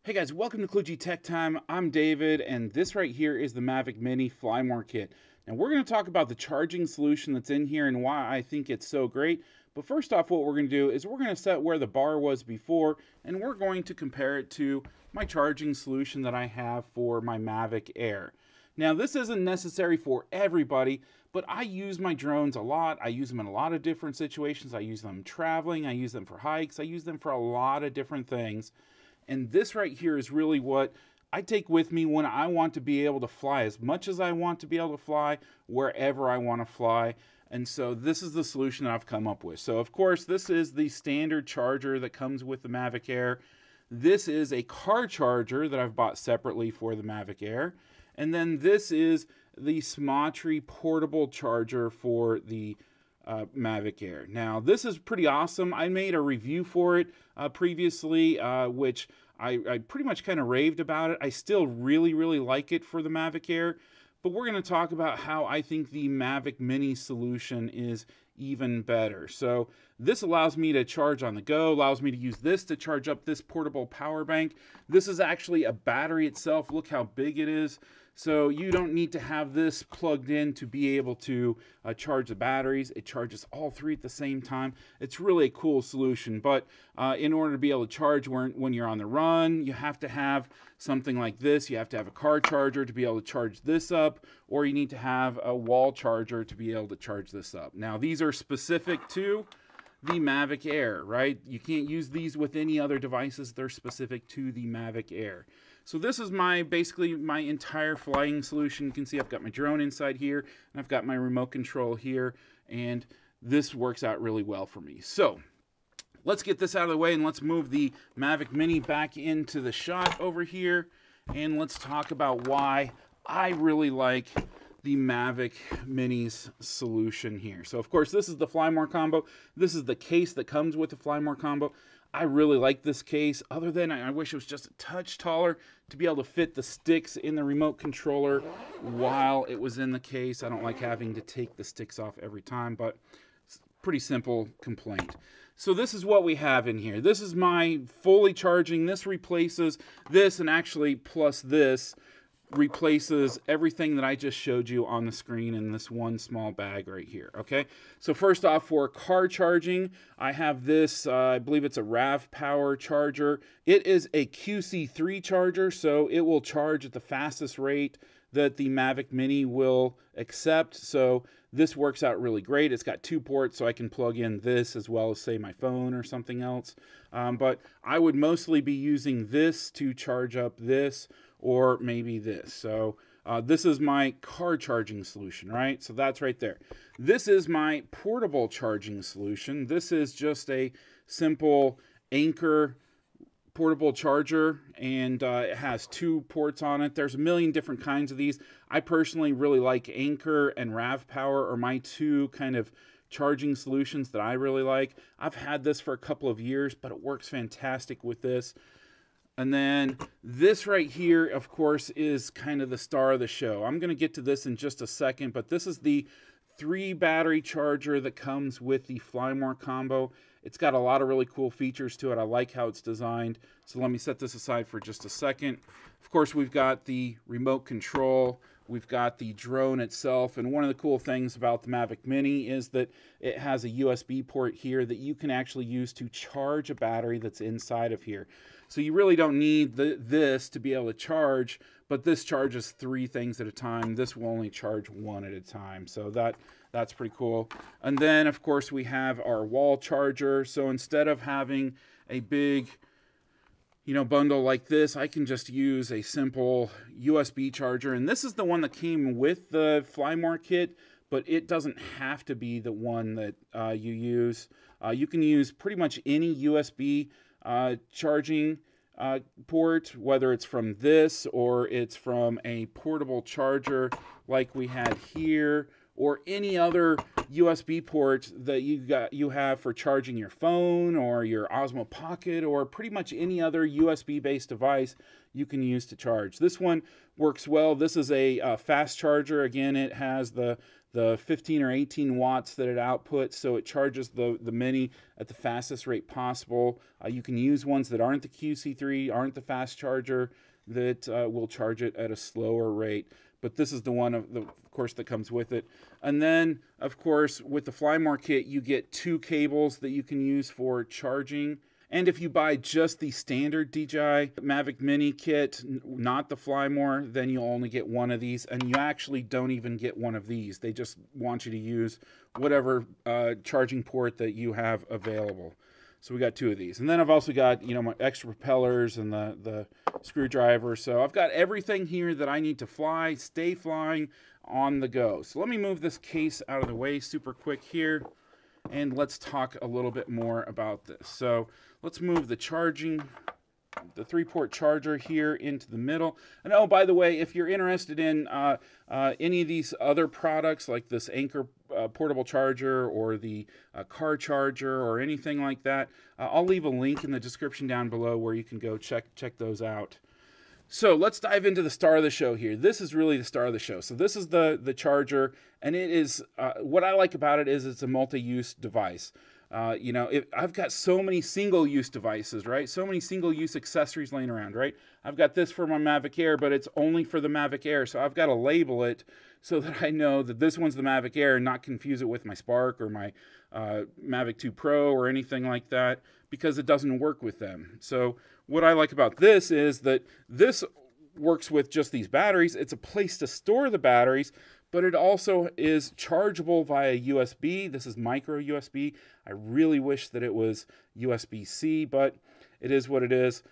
Hey guys, welcome to Kludgy Tech Time. I'm David, and this right here is the Mavic Mini Fly More Kit. Now we're going to talk about the charging solution that's in here and why I think it's so great. But first off, what we're going to do is we're going to set where the bar was before, and we're going to compare it to my charging solution that I have for my Mavic Air. Now this isn't necessary for everybody, but I use my drones a lot. I use them in a lot of different situations. I use them traveling, I use them for hikes, I use them for a lot of different things. And this right here is really what I take with me when I want to be able to fly as much as I want to be able to fly, wherever I want to fly. And so this is the solution that I've come up with. So of course, this is the standard charger that comes with the Mavic Air. This is a car charger that I've bought separately for the Mavic Air. And then this is the Smatry portable charger for the Mavic Air. Now this is pretty awesome. I made a review for it previously, which I pretty much kind of raved about it. I still really like it for the Mavic Air, but we're going to talk about how I think the Mavic Mini solution is even better. So this allows me to charge on the go, allows me to use this to charge up this portable power bank. This is actually a battery itself. Look how big it is. So you don't need to have this plugged in to be able to charge the batteries. It charges all three at the same time. It's really a cool solution, but in order to be able to charge when you're on the run, you have to have something like this. You have to have a car charger to be able to charge this up, or you need to have a wall charger to be able to charge this up. Now these are specific to the Mavic Air, right? You can't use these with any other devices. They're specific to the Mavic Air. So this is basically my entire flying solution. You can see I've got my drone inside here, and I've got my remote control here, and this works out really well for me. So let's get this out of the way, and let's move the Mavic Mini back into the shot over here, and let's talk about why I really like the Mavic Mini's solution here. So of course, this is the Fly More combo. This is the case that comes with the Fly More combo. I really like this case, other than I wish it was just a touch taller to be able to fit the sticks in the remote controller while it was in the case. I don't like having to take the sticks off every time, but it's a pretty simple complaint. So this is what we have in here. This is my fully charging. This replaces this, and actually plus this replaces everything that I just showed you on the screen in this one small bag right here. Okay, so first off, for car charging, I have this, I believe it's a RAV Power charger. It is a QC3 charger, so it will charge at the fastest rate that the Mavic Mini will accept. So this works out really great. It's got 2 ports, so I can plug in this as well as, say, my phone or something else. But I would mostly be using this to charge up this, or maybe this. So this is my car charging solution, right? So that's right there. This is my portable charging solution. This is just a simple Anker portable charger, and it has 2 ports on it. There's a million different kinds of these. I personally really like Anker and RAV Power are my 2 kind of charging solutions that I really like. I've had this for a couple of years, but it works fantastic with this. And then this right here, of course, is kind of the star of the show. I'm going to get to this in just a second, but this is the 3 battery charger that comes with the Fly More combo. It's got a lot of really cool features to it. I like how it's designed. So let me set this aside for just a second. Of course, we've got the remote control. We've got the drone itself, and one of the cool things about the Mavic Mini is that it has a USB port here that you can actually use to charge a battery that's inside of here. So you really don't need this to be able to charge, but this charges 3 things at a time. This will only charge 1 at a time, so that's pretty cool. And then, of course, we have our wall charger. So instead of having a big bundle like this, I can just use a simple USB charger. And this is the one that came with the Fly More kit, but it doesn't have to be the one that you use. You can use pretty much any USB charging port, whether it's from this or it's from a portable charger like we had here, or any other USB port that you have for charging your phone or your Osmo Pocket or pretty much any other USB-based device you can use to charge. This one works well. This is a fast charger. Again, it has the 15 or 18 watts that it outputs, so it charges the Mini at the fastest rate possible. You can use ones that aren't the QC3, aren't the fast charger, that will charge it at a slower rate. But this is the one, of course, that comes with it. And then, of course, with the Flymore kit, you get 2 cables that you can use for charging. And if you buy just the standard DJI Mavic Mini kit, not the Flymore, then you'll only get one of these. And you actually don't even get one of these. They just want you to use whatever charging port that you have available. So we got 2 of these. And then I've also got, you know, my extra propellers and the screwdriver. So I've got everything here that I need to fly, stay flying on the go. So let me move this case out of the way super quick here. And let's talk a little bit more about this. So let's move the 3-port charger here into the middle. And oh, by the way, if you're interested in any of these other products like this Anker portable charger or the car charger or anything like that, I'll leave a link in the description down below where you can go check those out. So let's dive into the star of the show here. This is really the star of the show. So this is the charger, and it is what I like about it is it's a multi-use device. You know, I've got so many single-use devices, right? So many single-use accessories laying around, right? I've got this for my Mavic Air, but it's only for the Mavic Air, so I've got to label it so that I know that this one's the Mavic Air and not confuse it with my Spark or my Mavic 2 Pro or anything like that, because it doesn't work with them. So what I like about this is that this works with just these batteries. It's a place to store the batteries, but it also is chargeable via USB. This is micro USB. I really wish that it was USB-C, but it is what it is.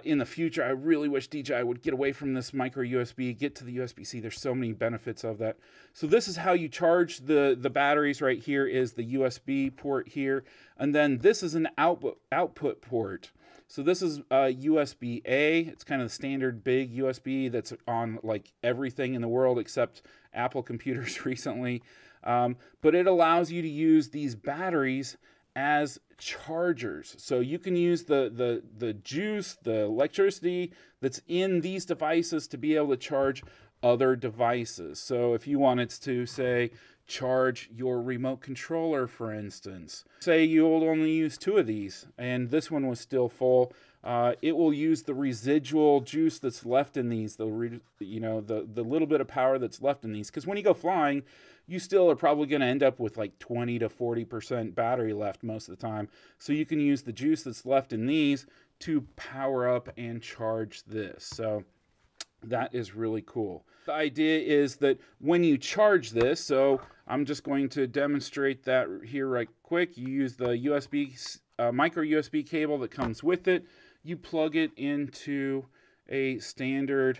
In the future, I really wish DJI would get away from this micro USB, get to the USB-C. There's so many benefits of that. So this is how you charge the batteries. Right here is the USB port here. And then this is an output port. So this is USB-A. It's kind of the standard big USB that's on like everything in the world except Apple computers recently. But it allows you to use these batteries as chargers. So you can use the juice, the electricity that's in these devices to be able to charge other devices. So if you wanted to, say, charge your remote controller, for instance. Say you'll only use 2 of these and this one was still full. It will use the residual juice that's left in these, the little bit of power that's left in these. Because when you go flying, you still are probably going to end up with like 20 to 40% battery left most of the time. So you can use the juice that's left in these to power up and charge this. So that is really cool. The idea is that when you charge this, so I'm just going to demonstrate that here right quick. You use the micro USB cable that comes with it. You plug it into a standard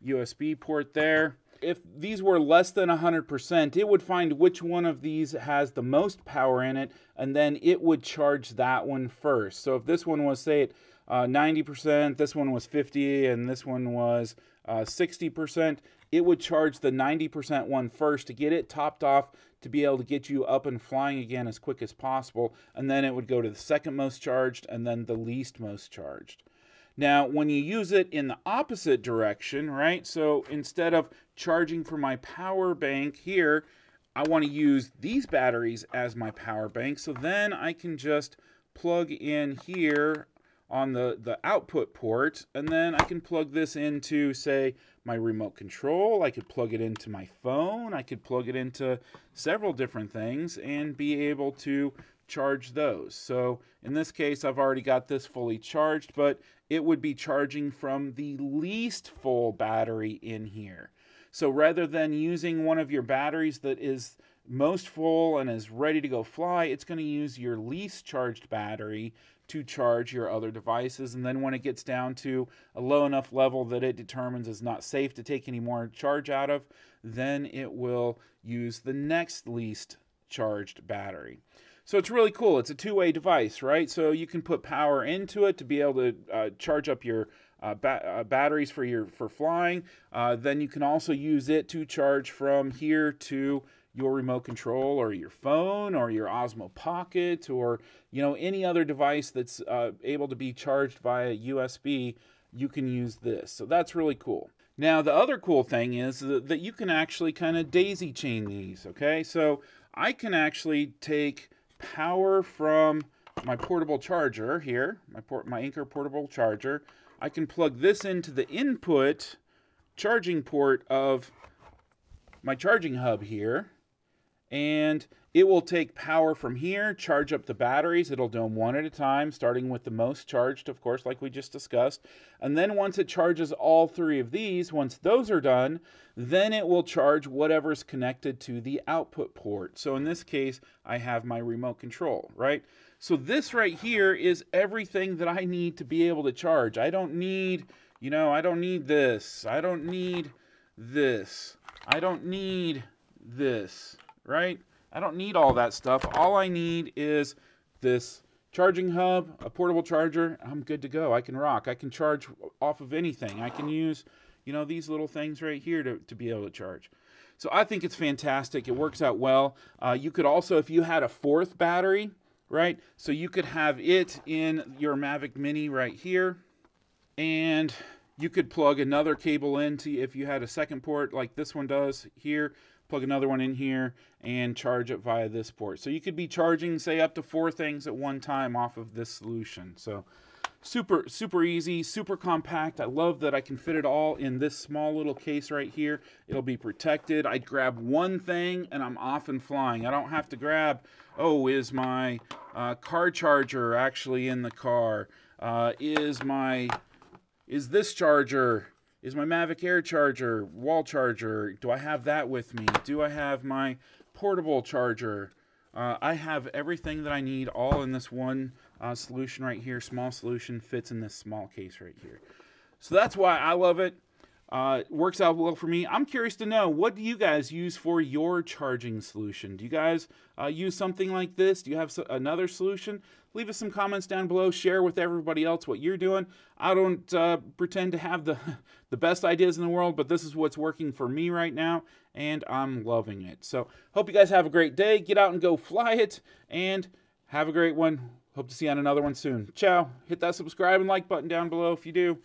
USB port there. If these were less than 100%, it would find which one of these has the most power in it, and then it would charge that one first. So if this one was, say, at 90%, this one was 50%, and this one was 60%, it would charge the 90% one first to get it topped off to be able to get you up and flying again as quick as possible, and then it would go to the second most charged and then the least most charged. Now, when you use it in the opposite direction, right? So instead of charging for my power bank here, I want to use these batteries as my power bank. So then I can just plug in here on the output port, and then I can plug this into, say, my remote control. I could plug it into my phone. I could plug it into several different things and be able to charge those. So in this case, I've already got this fully charged, but it would be charging from the least full battery in here. So rather than using one of your batteries that is most full and is ready to go fly, it's going to use your least charged battery to charge your other devices. And then when it gets down to a low enough level that it determines is not safe to take any more charge out of, then it will use the next least charged battery. So it's really cool. It's a two-way device, right? So you can put power into it to be able to charge up your batteries for flying. Then you can also use it to charge from here to your remote control or your phone or your Osmo Pocket or, you know, any other device that's able to be charged via USB, you can use this. So that's really cool. Now, the other cool thing is that you can actually kind of daisy chain these, okay? So I can actually take power from my portable charger here, my Anker portable charger. I can plug this into the input charging port of my charging hub here, and it will take power from here, charge up the batteries. It'll do them one at a time, starting with the most charged, of course, like we just discussed. And then once it charges all three of these, once those are done, then it will charge whatever's connected to the output port. So in this case, I have my remote control, right? So this right here is everything that I need to be able to charge. I don't need, you know, I don't need this. I don't need this. I don't need this, right? I don't need all that stuff. All I need is this charging hub, a portable charger. I'm good to go. I can rock. I can charge off of anything. I can use, you know, these little things right here to be able to charge. So I think it's fantastic. It works out well. You could also, if you had a fourth battery, right? So you could have it in your Mavic Mini right here, and you could plug another cable into, if you had a second port like this one does here, plug another one in here and charge it via this port. So you could be charging, say, up to 4 things at one time off of this solution. So super easy, super compact. I love that I can fit it all in this small little case right here. It'll be protected. I grab one thing and I'm off and flying. I don't have to grab, oh, is my car charger actually in the car? Is this charger, is my Mavic Air charger, wall charger, do I have that with me? Do I have my portable charger? I have everything that I need all in this one solution right here. Small solution, fits in this small case right here. So that's why I love it. It works out well for me. I'm curious to know, what do you guys use for your charging solution? Do you guys use something like this? Do you have another solution? Leave us some comments down below. Share with everybody else what you're doing. I don't pretend to have the best ideas in the world, but this is what's working for me right now, and I'm loving it. So hope you guys have a great day. Get out and go fly it, and have a great one. Hope to see you on another one soon. Ciao. Hit that subscribe and like button down below if you do.